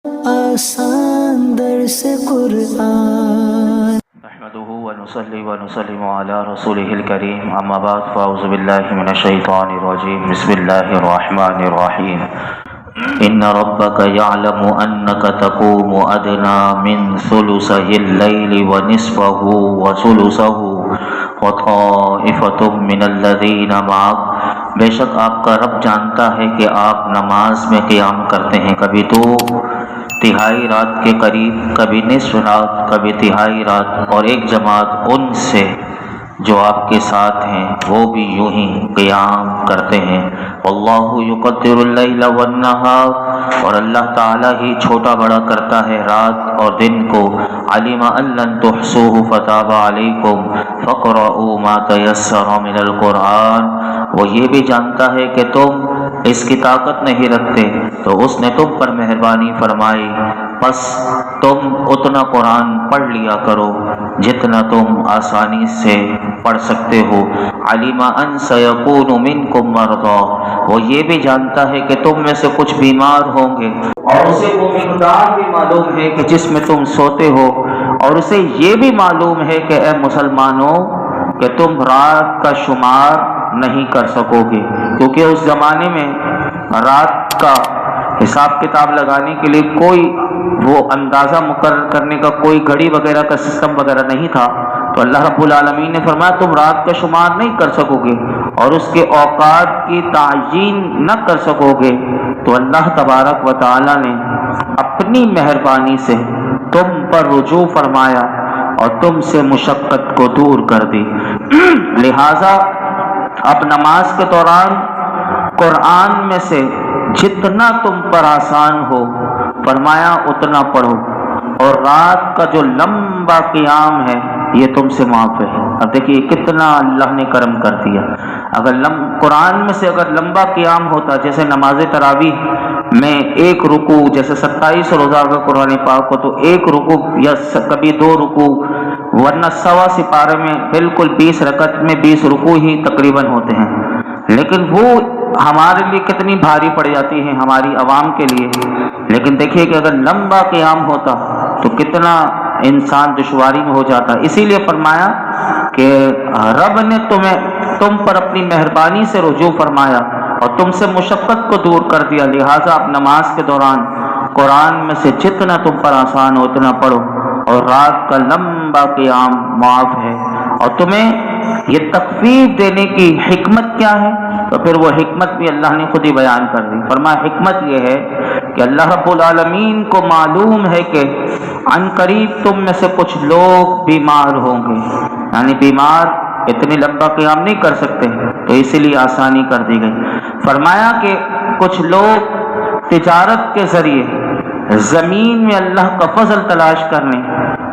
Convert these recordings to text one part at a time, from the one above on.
آسان درس قرآن نحمده ونصلي ونسلم على رسوله الكريم اما بعد فاعوذ بالله من الشيطان الرجيم بسم الله الرحمن الرحيم ان ربك يعلم انك تقوم ادنى من ثلثي الليل ونصفه وثلثه وطائفة من الذين معك بے شک آپ کا رب جانتا ہے کہ آپ نماز میں قیام کرتے ہیں کبھی تو تہائی رات کے قریب، کبھی نصف رات، کبھی تہائی رات، اور ایک جماعت ان سے جو آپ کے ساتھ ہیں وہ بھی یوں ہی قیام کرتے ہیں۔ واللہ یقدر اللیل والنہار، اور اللہ تعالیٰ ہی چھوٹا بڑا کرتا ہے رات اور دن کو۔ علم ان لن تحصوه فتاب علیکم فاقرؤوا ما تیسر من القرآن، وہ یہ بھی جانتا ہے کہ تم اس کی طاقت نہیں رکھتے تو اس نے تم پر مہربانی فرمائی، بس تم اتنا قرآن پڑھ لیا کرو جتنا تم آسانی سے پڑھ سکتے ہو۔ علم ان سیکون منکم مرضی، وہ یہ بھی جانتا ہے کہ تم میں سے کچھ بیمار ہوں گے، اور اسے وہ مقدار بھی معلوم ہے کہ جس میں تم سوتے ہو، اور اسے یہ بھی معلوم ہے کہ اے مسلمانوں کہ تم رات کا شمار نہیں کر سکو گے، کیونکہ اس زمانے میں رات کا حساب کتاب لگانے کے لیے کوئی وہ اندازہ مقرر کرنے کا کوئی گھڑی وغیرہ کا سسٹم وغیرہ نہیں تھا، تو اللہ رب العالمین نے فرمایا تم رات کا شمار نہیں کر سکو گے اور اس کے اوقات کی تعیین نہ کر سکو گے، تو اللہ تبارک و تعالی نے اپنی مہربانی سے تم پر رجوع فرمایا اور تم سے مشقت کو دور کر دی۔ لہذا اب نماز کے دوران قرآن میں سے جتنا تم پر آسان ہو فرمایا اتنا پڑھو، اور رات کا جو لمبا قیام ہے یہ تم سے معاف ہے۔ اب دیکھیے کتنا اللہ نے کرم کر دیا، اگر قرآن میں سے اگر لمبا قیام ہوتا جیسے نماز تراویح میں ایک رکوع، جیسے 27 روزہ کا قرآن پاک کو تو ایک رکوع یا کبھی 2 رکوع، ورنہ سوا سپارے میں بالکل 20 رکعت میں 20 رکوع ہی تقریباً ہوتے ہیں، لیکن وہ ہمارے لیے کتنی بھاری پڑ جاتی ہیں ہماری عوام کے لیے، لیکن دیکھیے کہ اگر لمبا قیام ہوتا تو کتنا انسان دشواری میں ہو جاتا۔ اسی لیے فرمایا کہ رب نے تم پر اپنی مہربانی سے رجوع فرمایا اور تم سے مشقت کو دور کر دیا، لہٰذا اب نماز کے دوران قرآن میں سے جتنا تم پر آسان ہو اتنا پڑھو، اور رات کا لمبا قیام معاف ہے۔ اور تمہیں یہ تخفیف دینے کی حکمت کیا ہے؟ تو پھر وہ حکمت بھی اللہ نے خود ہی بیان کر دی۔ فرمایا حکمت یہ ہے کہ اللہ رب العالمین کو معلوم ہے کہ عن قریب تم میں سے کچھ لوگ بیمار ہوں گے، یعنی بیمار اتنی لمبا قیام نہیں کر سکتے، تو اسی لیے آسانی کر دی گئی۔ فرمایا کہ کچھ لوگ تجارت کے ذریعے زمین میں اللہ کا فضل تلاش کرنے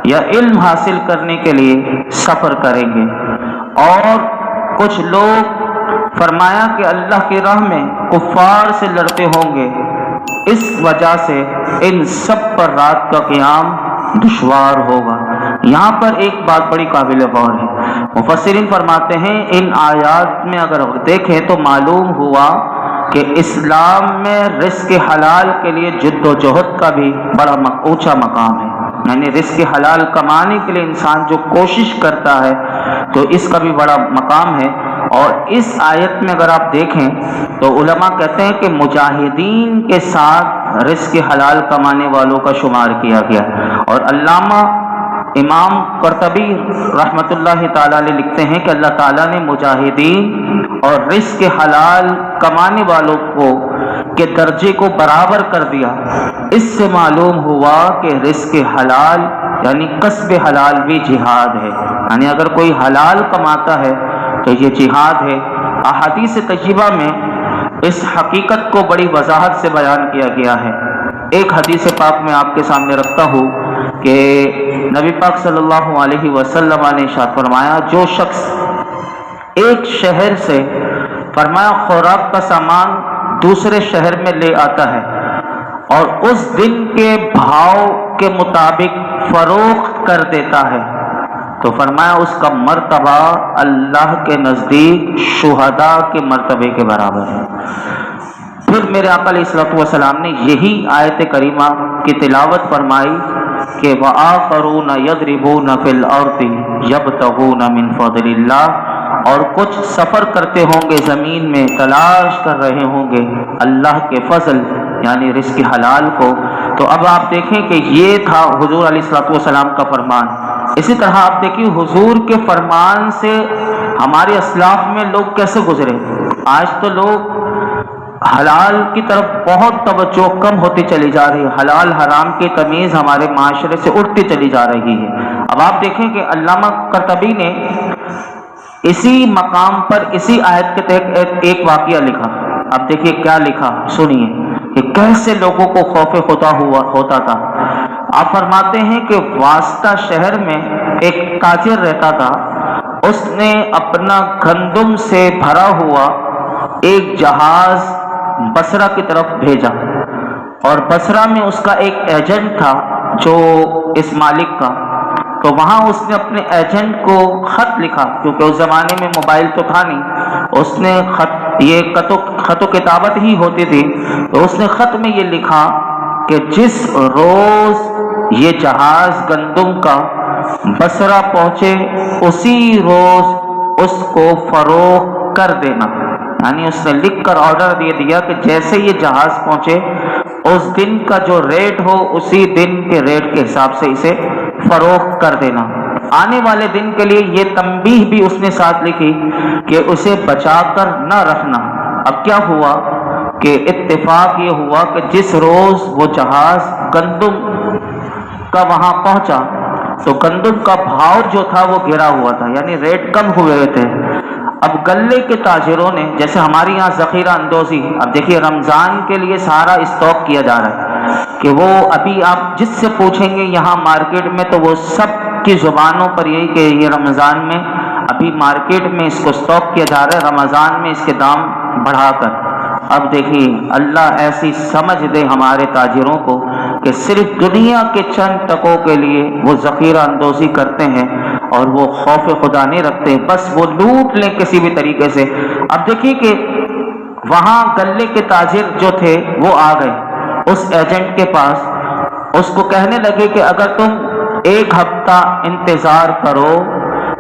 یا علم حاصل کرنے کے لیے سفر کریں گے، اور کچھ لوگ فرمایا کہ اللہ کی راہ میں کفار سے لڑتے ہوں گے، اس وجہ سے ان سب پر رات کا قیام دشوار ہوگا۔ یہاں پر ایک بات بڑی قابل غور ہے، مفسرین فرماتے ہیں ان آیات میں اگر دیکھیں تو معلوم ہوا کہ اسلام میں رزق حلال کے لیے جد و جہد کا بھی بڑا اونچا مقام ہے، یعنی رزق حلال کمانے کے لیے انسان جو کوشش کرتا ہے تو اس کا بھی بڑا مقام ہے۔ اور اس آیت میں اگر آپ دیکھیں تو علماء کہتے ہیں کہ مجاہدین کے ساتھ رزق حلال کمانے والوں کا شمار کیا گیا، اور علامہ امام قرطبی رحمۃ اللہ تعالی علیہ لکھتے ہیں کہ اللہ تعالیٰ نے مجاہدین اور رزق حلال کمانے والوں کے درجے کو برابر کر دیا۔ اس سے معلوم ہوا کہ رزق حلال یعنی کسب حلال بھی جہاد ہے، یعنی اگر کوئی حلال کماتا ہے تو یہ جہاد ہے۔ احادیث طیبہ میں اس حقیقت کو بڑی وضاحت سے بیان کیا گیا ہے۔ ایک حدیث پاک میں آپ کے سامنے رکھتا ہوں کہ نبی پاک صلی اللہ علیہ وسلم نے ارشاد فرمایا جو شخص ایک شہر سے فرمایا خوراک کا سامان دوسرے شہر میں لے آتا ہے اور اس دن کے بھاؤ کے مطابق فروخت کر دیتا ہے تو فرمایا اس کا مرتبہ اللہ کے نزدیک شہداء کے مرتبے کے برابر ہے۔ پھر میرے آقا علیہ الصلوۃ والسلام نے یہی آیت کریمہ کی تلاوت فرمائی کہ وَآخَرُونَ يَضْرِبُونَ فِي الْأَرْضِ يَبْتَغُونَ مِنْ فَضْلِ اللَّهِ، اور کچھ سفر کرتے ہوں گے زمین میں، تلاش کر رہے ہوں گے اللہ کے فضل یعنی رزق حلال کو۔ تو اب آپ دیکھیں کہ یہ تھا حضور علیہ الصلوۃ والسلام کا فرمان۔ اسی طرح آپ دیکھیں حضور کے فرمان سے ہمارے اسلاف میں لوگ کیسے گزرے۔ آج تو لوگ حلال کی طرف بہت توجہ کم ہوتی چلی جا رہی ہے، حلال حرام کی تمیز ہمارے معاشرے سے اٹھتی چلی جا رہی ہے۔ اب آپ دیکھیں کہ علامہ قرطبی نے اسی مقام پر اسی آیت کے تحت ایک واقعہ لکھا۔ اب دیکھیے کیا لکھا، سنیے کہ کیسے لوگوں کو خوف خدا ہوتا تھا۔ آپ فرماتے ہیں کہ واسطہ شہر میں ایک تاجر رہتا تھا، اس نے اپنا گندم سے بھرا ہوا ایک جہاز بصرہ کی طرف بھیجا، اور بصرہ میں اس کا ایک ایجنٹ تھا جو اس مالک کا، تو وہاں اس نے اپنے ایجنٹ کو خط لکھا، کیونکہ اس زمانے میں موبائل تو تھا نہیں، اس نے یہ خط و کتابت ہی ہوتی تھی، تو اس نے خط میں یہ لکھا کہ جس روز یہ جہاز گندم کا بصرہ پہنچے اسی روز اس کو فروخت کر دینا۔ یعنی اس نے لکھ کر آرڈر دے دیا کہ جیسے یہ جہاز پہنچے اس دن کا جو ریٹ ہو اسی دن کے ریٹ کے حساب سے اسے فروخت کر دینا۔ آنے والے دن کے لیے یہ تنبیہ بھی اس نے ساتھ لکھی کہ اسے بچا کر نہ رکھنا۔ اب کیا ہوا کہ اتفاق یہ ہوا کہ جس روز وہ جہاز گندم کا وہاں پہنچا تو گندم کا بھاؤ جو تھا وہ گرا ہوا تھا، یعنی ریٹ کم ہوئے تھے۔ اب گلے کے تاجروں نے، جیسے ہمارے یہاں ذخیرہ اندوزی، اب دیکھیے رمضان کے لیے سارا اسٹاک کیا جا رہا ہے کہ وہ ابھی آپ جس سے پوچھیں گے یہاں مارکیٹ میں تو وہ سب کی زبانوں پر یہی کہ یہ رمضان میں ابھی مارکیٹ میں اس کو اسٹاک کیا جا رہا ہے، رمضان میں اس کے دام بڑھا کر۔ اب دیکھیے اللہ ایسی سمجھ دے ہمارے تاجروں کو کہ صرف دنیا کے چند ٹکوں کے لیے وہ ذخیرہ اندوزی کرتے ہیں اور وہ خوف خدا نہیں رکھتے، بس وہ لوٹ لیں کسی بھی طریقے سے۔ اب دیکھیے کہ وہاں گلے کے تاجر جو تھے وہ آ گئے اس ایجنٹ کے پاس، اس کو کہنے لگے کہ اگر تم ایک ہفتہ انتظار کرو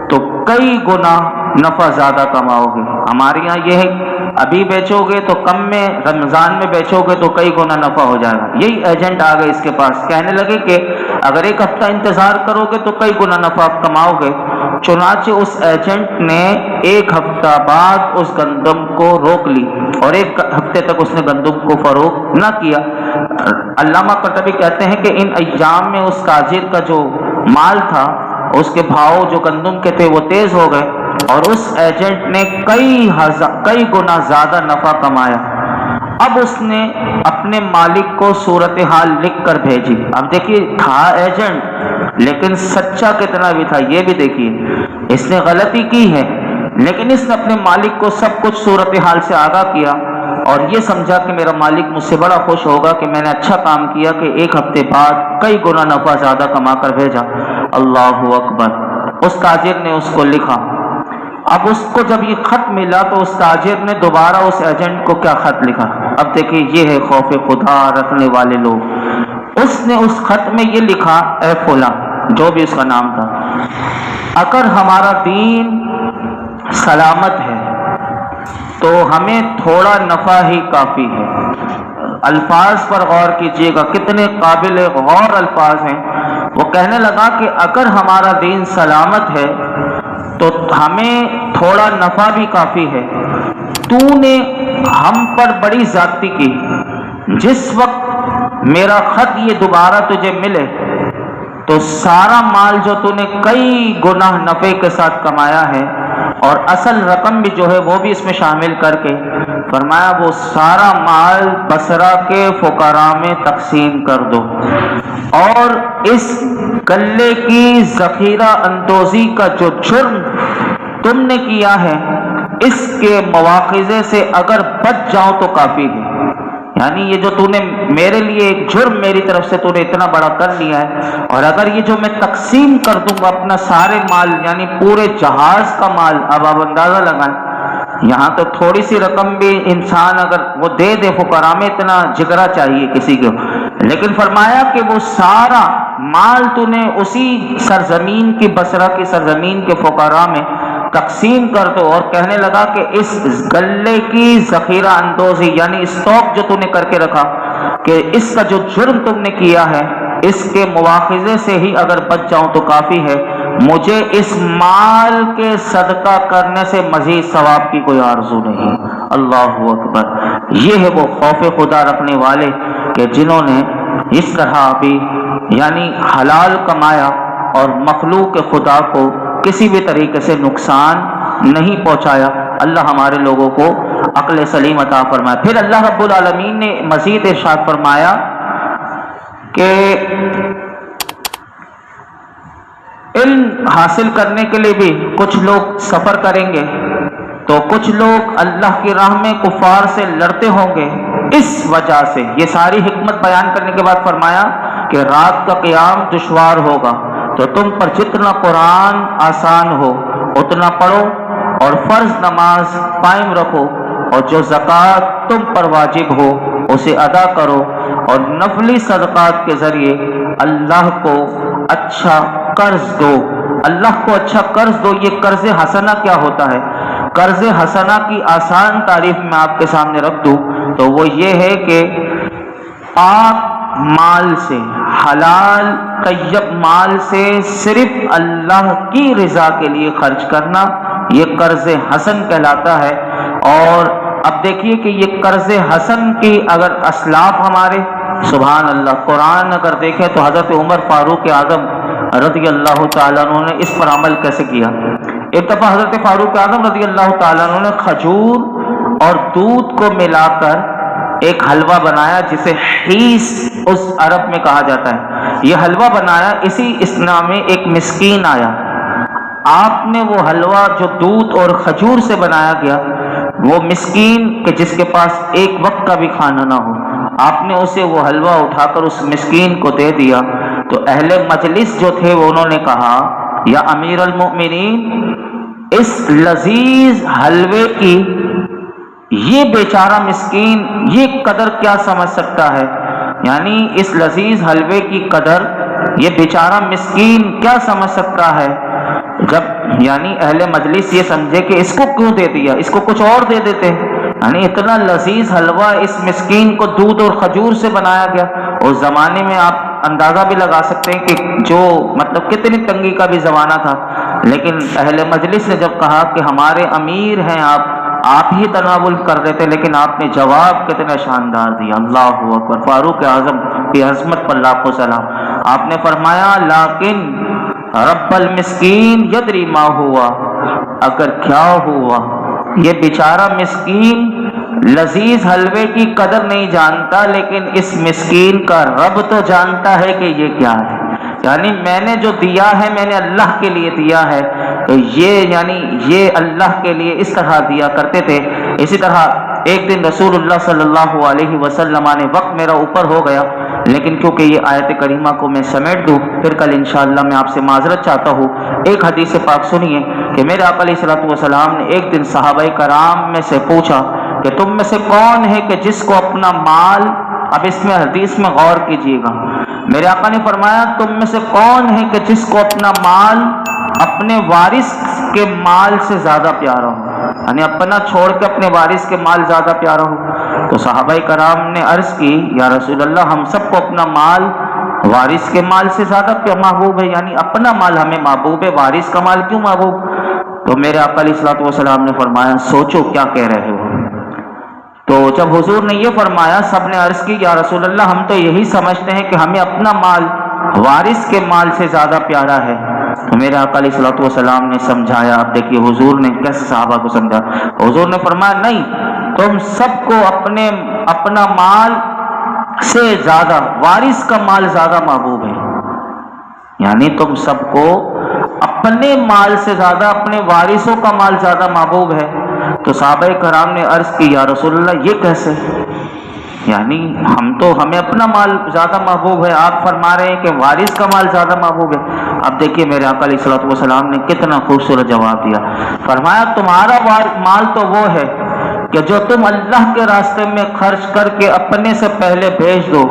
تو کئی گنا نفع زیادہ کماؤ گے۔ ہمارے یہاں یہ ہے ابھی بیچو گے تو کم میں، رمضان میں بیچو گے تو کئی گنا نفع ہو جائے گا۔ یہی ایجنٹ آ گئے اس کے پاس، کہنے لگے کہ اگر ایک ہفتہ انتظار کرو گے تو کئی گنا نفع کماؤ گے۔ چنانچہ اس ایجنٹ نے ایک ہفتہ بعد اس گندم کو روک لی اور ایک ہفتے تک اس نے گندم کو فروخت نہ کیا۔ علامہ قرطبی کہتے ہیں کہ ان ایام میں اس تاجر کا جو مال تھا، اس کے بھاؤ جو گندم کے تھے وہ تیز ہو گئے اور اس ایجنٹ نے کئی گنا زیادہ نفع کمایا۔ اب اس نے اپنے مالک کو صورتحال لکھ کر بھیجی۔ اب دیکھیے تھا ایجنٹ لیکن سچا کتنا بھی تھا یہ بھی دیکھیے، اس نے غلطی کی ہے لیکن اس نے اپنے مالک کو سب کچھ صورتحال سے آگاہ کیا اور یہ سمجھا کہ میرا مالک مجھ سے بڑا خوش ہوگا کہ میں نے اچھا کام کیا کہ ایک ہفتے بعد کئی گنا نفع زیادہ کما کر بھیجا۔ اللہ اکبر۔ اس تاجر نے اس کو لکھا۔ اب اس کو جب یہ خط ملا تو اس تاجر نے دوبارہ اس ایجنٹ کو کیا خط لکھا۔ اب دیکھیے یہ ہے خوف خدا رکھنے والے لوگ۔ اس نے اس خط میں یہ لکھا، اے فلاں، جو بھی اس کا نام تھا، اگر ہمارا دین سلامت ہے تو ہمیں تھوڑا نفع ہی کافی ہے۔ الفاظ پر غور کیجئے گا، کتنے قابل غور الفاظ ہیں۔ وہ کہنے لگا کہ اگر ہمارا دین سلامت ہے تو ہمیں تھوڑا نفع بھی کافی ہے۔ تو نے ہم پر بڑی زیادتی کی، جس وقت میرا خط یہ دوبارہ تجھے ملے تو سارا مال جو تو نے کئی گنا نفع کے ساتھ کمایا ہے اور اصل رقم بھی جو ہے وہ بھی اس میں شامل کر کے فرمایا وہ سارا مال بصرہ کے فقراء میں تقسیم کر دو، اور اس گلے کی ذخیرہ اندوزی کا جو جرم تم نے کیا ہے اس کے مواخذے سے اگر بچ جاؤ تو کافی ہے۔ یعنی یہ جو تو نے میرے لیے ایک جرم میری طرف سے تو نے اتنا بڑا کر لیا ہے، اور اگر یہ جو میں تقسیم کر دوں گا اپنا سارے مال یعنی پورے جہاز کا مال، اب آپ اندازہ لگائیں یہاں تو تھوڑی سی رقم بھی انسان اگر وہ دے دے، فقراء میں اتنا جگرا چاہیے کسی کو، لیکن فرمایا کہ وہ سارا مال تو نے اسی سرزمین کی، بصرہ کی سرزمین کے فقراء میں تقسیم کر دو، اور کہنے لگا کہ اس گلے کی ذخیرہ اندوزی یعنی اسٹاک جو تو نے کر کے رکھا، کہ اس کا جو جرم تم نے کیا ہے اس کے مواخذے سے ہی اگر بچ جاؤں تو کافی ہے، مجھے اس مال کے صدقہ کرنے سے مزید ثواب کی کوئی آرزو نہیں۔ اللہ اکبر۔ یہ ہے وہ خوف خدا رکھنے والے کہ جنہوں نے اس طرح بھی یعنی حلال کمایا اور مخلوق خدا کو کسی بھی طریقے سے نقصان نہیں پہنچایا۔ اللہ ہمارے لوگوں کو عقل سلیم عطا فرمائے۔ پھر اللہ رب العالمین نے مزید ارشاد فرمایا کہ علم حاصل کرنے کے لیے بھی کچھ لوگ سفر کریں گے، تو کچھ لوگ اللہ کی راہ میں کفار سے لڑتے ہوں گے۔ اس وجہ سے یہ ساری حکمت بیان کرنے کے بعد فرمایا کہ رات کا قیام دشوار ہوگا، تو تم پر جتنا قرآن آسان ہو اتنا پڑھو، اور فرض نماز قائم رکھو، اور جو زکوٰۃ تم پر واجب ہو اسے ادا کرو، اور نفلی صدقات کے ذریعے اللہ کو اچھا قرض دو۔ اللہ کو اچھا قرض دو۔ یہ قرض حسنہ کیا ہوتا ہے؟ قرض حسنہ کی آسان تعریف میں آپ کے سامنے رکھ دوں تو وہ یہ ہے کہ پاک مال سے، حلال طیب مال سے صرف اللہ کی رضا کے لیے خرچ کرنا، یہ قرض حسن کہلاتا ہے۔ اور اب دیکھیے کہ یہ قرض حسن کی اگر اسلاف ہمارے، سبحان اللہ، قرآن اگر دیکھیں تو حضرت عمر فاروق اعظم رضی اللہ تعالیٰ عنہ نے اس پر عمل کیسے کیا۔ ایک دفعہ حضرت فاروق اعظم رضی اللہ تعالیٰ عنہ نے کھجور اور دودھ کو ملا کر ایک حلوہ بنایا جسے حیث اس عرب میں کہا جاتا ہے۔ یہ حلوہ بنایا، اسی اسنا میں ایک مسکین آیا، آپ نے وہ حلوہ جو دودھ اور کھجور سے بنایا گیا، وہ مسکین کہ جس کے پاس ایک وقت کا بھی کھانا نہ ہو، آپ نے اسے وہ حلوہ اٹھا کر اس مسکین کو دے دیا، تو اہل مجلس جو تھے وہ انہوں نے کہا یا امیر المؤمنین، اس لذیذ حلوے کی یہ بیچارہ مسکین یہ قدر کیا سمجھ سکتا ہے؟ یعنی اس لذیذ حلوے کی قدر یہ بیچارہ مسکین کیا سمجھ سکتا ہے؟ جب یعنی اہل مجلس یہ سمجھے کہ اس کو کیوں دے دیا، اس کو کچھ اور دے دیتے، یعنی اتنا لذیذ حلوہ اس مسکین کو دودھ اور کھجور سے بنایا گیا۔ اس زمانے میں آپ اندازہ بھی لگا سکتے ہیں کہ جو مطلب کتنی تنگی کا بھی زمانہ تھا، لیکن اہل مجلس نے جب کہا کہ ہمارے امیر ہیں آپ ہی تناول کر دیتے، لیکن آپ نے جواب کتنا شاندار دیا۔ اللہ اکبر۔ فاروق اعظم کی عظمت پر لاکھوں سلام۔ آپ نے فرمایا لیکن رب المسکین یدری ما ہوا، اگر کیا ہوا، یہ بیچارہ مسکین لذیذ حلوے کی قدر نہیں جانتا، لیکن اس مسکین کا رب تو جانتا ہے کہ یہ کیا ہے۔ یعنی میں نے جو دیا ہے میں نے اللہ کے لیے دیا ہے، تو یہ اللہ کے لیے اس طرح دیا کرتے تھے۔ اسی طرح ایک دن رسول اللہ صلی اللہ علیہ وسلم نے، وقت میرا اوپر ہو گیا لیکن کیونکہ یہ آیت کریمہ کو میں سمیٹ دوں، پھر کل انشاءاللہ میں آپ سے معذرت چاہتا ہوں۔ ایک حدیث پاک سنیے کہ میرے آقا علیہ الصلوۃ والسلام نے ایک دن صحابہ کرام میں سے پوچھا کہ تم میں سے کون ہے کہ جس کو اپنا مال، اب اس میں حدیث میں غور کیجیے گا، میرے آقا نے فرمایا تم میں سے کون ہے کہ جس کو اپنا مال اپنے وارث کے مال سے زیادہ پیارا ہو، یعنی اپنا چھوڑ کے اپنے وارث کے مال زیادہ پیارا ہو۔ تو صحابہ کرام نے عرض کی یا رسول اللہ، ہم سب کو اپنا مال وارث کے مال سے زیادہ محبوب ہے، یعنی اپنا مال ہمیں محبوب ہے، وارث کا مال کیوں محبوب؟ تو میرے آقا علیہ الصلوۃ والسلام نے فرمایا سوچو کیا کہہ رہے ہو۔ تو جب حضور نے یہ فرمایا، سب نے عرض کی یا رسول اللہ، ہم تو یہی سمجھتے ہیں کہ ہمیں اپنا مال وارث کے مال سے زیادہ پیارا ہے۔ تو میرے آقا علیہ الصلوۃ والسلام نے سمجھایا، اب دیکھیے حضور نے کیسے صحابہ کو سمجھا۔ حضور نے فرمایا نہیں، تم سب کو اپنا مال سے زیادہ وارث کا مال زیادہ محبوب ہے، یعنی تم سب کو اپنے مال سے زیادہ اپنے وارثوں کا مال زیادہ محبوب ہے۔ تو صحابہ کرام نے عرض کی یا رسول اللہ یہ کیسے؟ یعنی ہمیں اپنا مال زیادہ محبوب ہے، آپ فرما رہے ہیں کہ وارث کا مال زیادہ محبوب ہے۔ اب دیکھیے میرے آقا علیہ الصلوۃ والسلام نے کتنا خوبصورت جواب دیا، فرمایا تمہارا مال تو وہ ہے کہ جو تم اللہ کے راستے میں خرچ کر کے اپنے سے پہلے بھیج دو،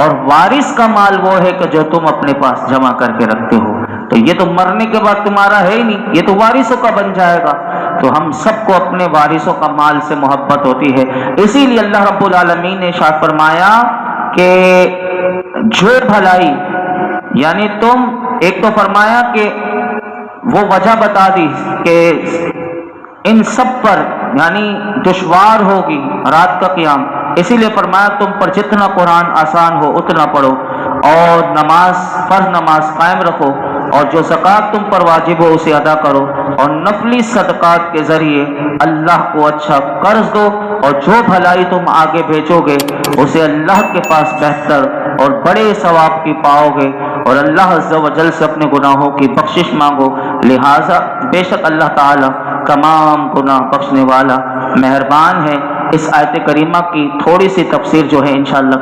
اور وارث کا مال وہ ہے کہ جو تم اپنے پاس جمع کر کے رکھتے ہو۔ تو یہ تو مرنے کے بعد تمہارا ہے ہی نہیں، یہ تو وارثوں کا بن جائے گا۔ تو ہم سب کو اپنے وارثوں کا مال سے محبت ہوتی ہے، اسی لیے اللہ رب العالمین نے ارشاد فرمایا کہ جو بھلائی، یعنی تم ایک تو فرمایا کہ وہ وجہ بتا دی کہ ان سب پر یعنی دشوار ہوگی رات کا قیام، اسی لیے فرمایا تم پر جتنا قرآن آسان ہو اتنا پڑھو، اور نماز فرض نماز قائم رکھو، اور جو زکوٰۃ تم پر واجب ہو اسے ادا کرو، اور نفلی صدقات کے ذریعے اللہ کو اچھا قرض دو، اور جو بھلائی تم آگے بھیجو گے اسے اللہ کے پاس بہتر اور بڑے ثواب کی پاؤ گے، اور اللہ عز و جل سے اپنے گناہوں کی بخشش مانگو، لہٰذا بے شک اللہ تعالی تمام گناہ بخشنے والا مہربان ہے۔ اس آیت کریمہ کی تھوڑی سی تفسیر جو ہے انشاءاللہ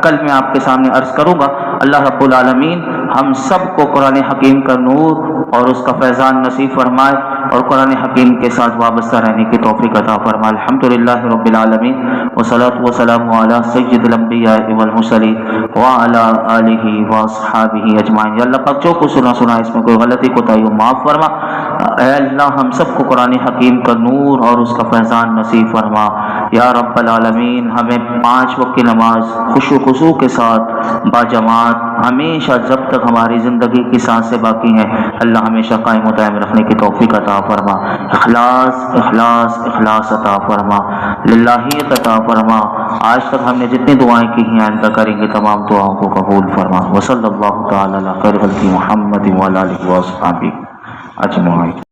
کل میں آپ کے سامنے عرض کروں گا۔ اللہ رب العالمین ہم سب کو قرآن حکیم کا نور اور اس کا فیضان نصیب فرمائے، اور قرآن حکیم کے ساتھ وابستہ رہنے کی توفیق عطا فرمائے۔ الحمدللہ رب العالمین، والصلاۃ والسلام علی سید الانبیاء والمرسلین وعلی آلہ واصحابہ اجمعین۔ یا اللہ پاک جو کچھ سنا اس میں کوئی غلطی کوتاہی ہو معاف فرما۔ اے اللہ ہم سب کو قرآن حکیم کا نور اور اس کا فیضان نصیب فرما۔ یا رب العالمین ہمیں 5 وقت کی نماز خشوع و خضوع کے ساتھ باجماعت ہمیشہ جب تک ہماری زندگی کی سانسیں باقی ہیں اللہ ہمیشہ قائم و دائم رکھنے کی توفیق عطا فرما۔ اخلاص اخلاص اخلاص عطا فرما، للہیت عطا فرما۔ آج تک ہم نے جتنی دعائیں کی ہیں آئندہ کریں گے تمام دعاؤں کو قبول فرما۔ وصلی اللہ تعالی علی خیر خلق محمد وعلی آلہ وصحبہ اجمعین۔